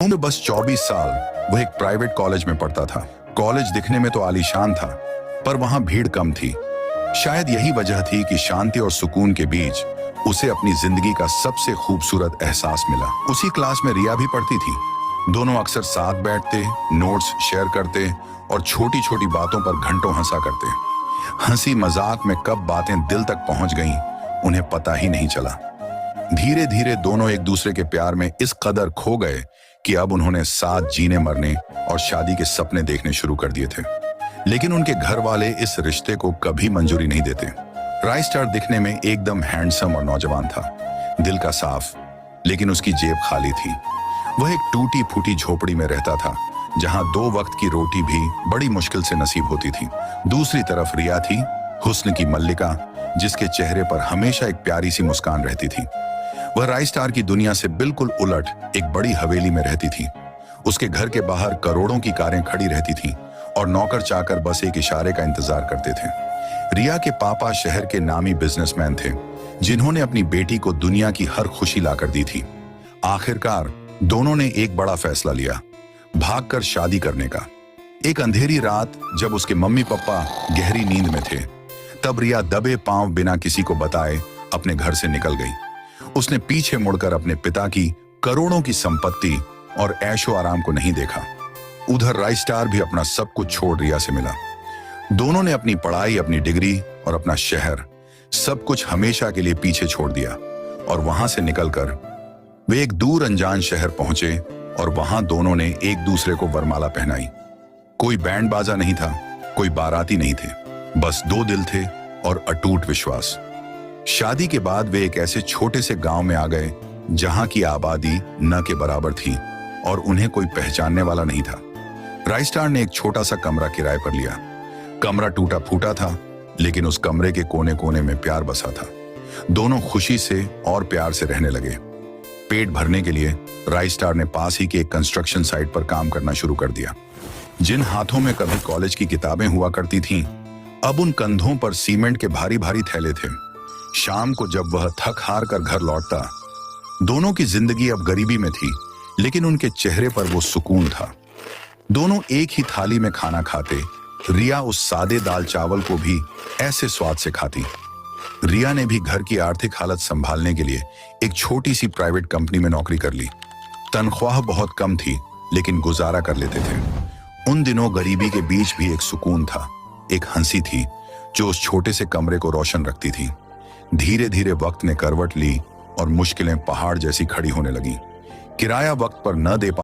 उम्र बस 24 साल। वह एक प्राइवेट कॉलेज में पढ़ता था। कॉलेज दिखने में तो आलीशान था, पर वहां भीड़ कम थी। शायद यही वजह थी कि शांति और सुकून के बीच उसे अपनी जिंदगी का सबसे खूबसूरत एहसास मिला। उसी क्लास में रिया भी पढ़ती थी। दोनों अक्सर साथ बैठते, नोट्स शेयर करते और छोटी छोटी बातों पर घंटों हंसा करते। हंसी मजाक में कब बातें दिल तक पहुंच गईं, उन्हें पता ही नहीं चला। धीरे धीरे दोनों एक दूसरे के प्यार में इस कदर खो गए कि अब उन्होंने साथ जीने मरने और शादी के सपने देखने शुरू कर दिए थे। लेकिन उनके घर वाले इस रिश्ते को कभी मंजूरी नहीं देते। राइस्टार दिखने में एकदम हैंडसम और नौजवान था, दिल का साफ, लेकिन उसकी जेब खाली थी। वह एक टूटी फूटी झोपड़ी में रहता था, जहां 2 वक्त की रोटी भी बड़ी मुश्किल से नसीब होती थी। दूसरी तरफ रिया थी, हुस्न की मल्लिका, जिसके चेहरे पर हमेशा एक प्यारी सी मुस्कान रहती थी। वह राइस्टार की दुनिया से बिल्कुल उलट एक बड़ी हवेली में रहती थी। उसके घर के बाहर करोड़ों की कारें खड़ी रहती थीं और नौकर चाकर बस एक इशारे का इंतजार करते थे। रिया के पापा शहर के नामी बिजनेसमैन थे, जिन्होंने अपनी बेटी को दुनिया की हर खुशी लाकर दी थी। आखिरकार दोनों ने एक बड़ा फैसला लिया, भागकर शादी करने का। एक अंधेरी रात जब उसके मम्मी पापा गहरी नींद में थे, तब रिया दबे पांव बिना किसी को बताए अपने घर से निकल गई। उसने पीछे मुड़कर अपने पिता की करोड़ों की संपत्ति और ऐशो आराम को नहीं देखा। उधर राइस्टार भी अपना सब कुछ छोड़ रिया से मिला। दोनों ने अपनी पढ़ाई, अपनी डिग्री और अपना शहर, सब कुछ हमेशा के लिए पीछे छोड़ दिया और वहां से निकलकर वे एक दूर अनजान शहर पहुंचे और वहां दोनों ने एक दूसरे को वरमाला पहनाई। कोई बैंड बाजा नहीं था, कोई बाराती नहीं थे, बस 2 दिल थे और अटूट विश्वास। शादी के बाद वे एक ऐसे छोटे से गांव में आ गए जहां की आबादी न के बराबर थी और उन्हें कोई पहचानने वाला नहीं था। राइस्टार ने एक छोटा सा कमरा किराए पर लिया। कमरा टूटा फूटा था, लेकिन उस कमरे के कोने कोने में प्यार बसा था। दोनों खुशी से और प्यार से रहने लगे। पेट भरने के लिए राइस्टार ने पास ही के एक कंस्ट्रक्शन साइट पर काम करना शुरू कर दिया। जिन हाथों में कभी कॉलेज की किताबें हुआ करती थीं, अब उन कंधों पर सीमेंट के भारी भारी थैले थे। शाम को जब वह थक हार कर घर लौटता, दोनों की जिंदगी अब गरीबी में थी, लेकिन उनके चेहरे पर वो सुकून था। दोनों एक ही थाली में खाना खाते। रिया उस सादे दाल चावल को भी ऐसे स्वाद से खाती। रिया ने भी घर की आर्थिक हालत संभालने के लिए एक छोटी सी प्राइवेट कंपनी में नौकरी कर ली। तनख्वाह बहुत कम थी, लेकिन गुजारा कर लेते थे। उन दिनों गरीबी के बीच भी एक सुकून था, एक हंसी थी जो उस छोटे से कमरे को रोशन रखती थी। धीरे धीरे वक्त ने करवट ली और मुश्किलें पहाड़ जैसी खड़ी होने लगी। किराया वक्त पर न दे